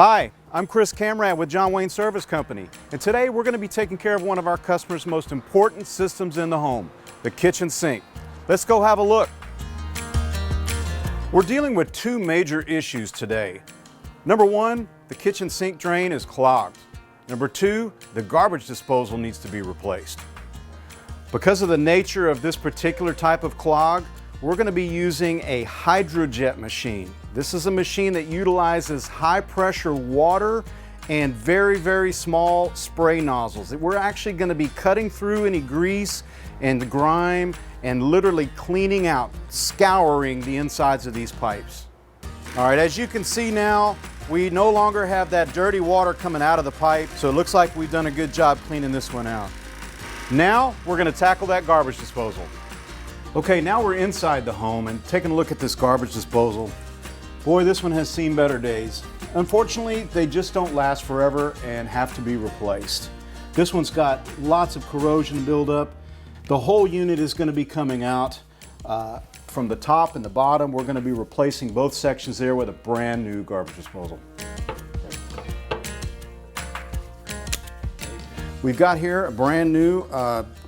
Hi, I'm Chris Camrat with Jon Wayne Service Company, and today we're going to be taking care of one of our customers' most important systems in the home, the kitchen sink. Let's go have a look. We're dealing with two major issues today. Number one, the kitchen sink drain is clogged. Number two, the garbage disposal needs to be replaced. Because of the nature of this particular type of clog, we're going to be using a hydrojet machine. This is a machine that utilizes high pressure water and very small spray nozzles. We're actually going to be cutting through any grease and grime and literally cleaning out, scouring the insides of these pipes. All right, as you can see now, we no longer have that dirty water coming out of the pipe, so it looks like we've done a good job cleaning this one out. Now we're going to tackle that garbage disposal. Okay, now we're inside the home and taking a look at this garbage disposal. Boy, this one has seen better days. Unfortunately, they just don't last forever and have to be replaced. This one's got lots of corrosion buildup. The whole unit is going to be coming out from the top and the bottom. We're going to be replacing both sections there with a brand new garbage disposal. We've got here a brand new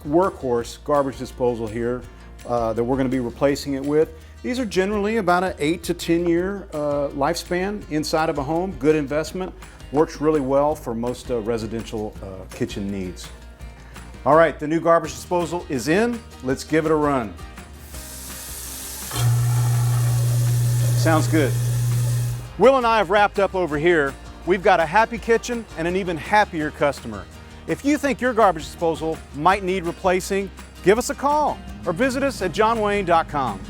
workhorse garbage disposal here that we're going to be replacing it with. These are generally about an 8 to 10 year lifespan inside of a home. Good investment. Works really well for most residential kitchen needs. All right, the new garbage disposal is in. Let's give it a run. Sounds good. Will and I have wrapped up over here. We've got a happy kitchen and an even happier customer. If you think your garbage disposal might need replacing, give us a call or visit us at jonwayne.com.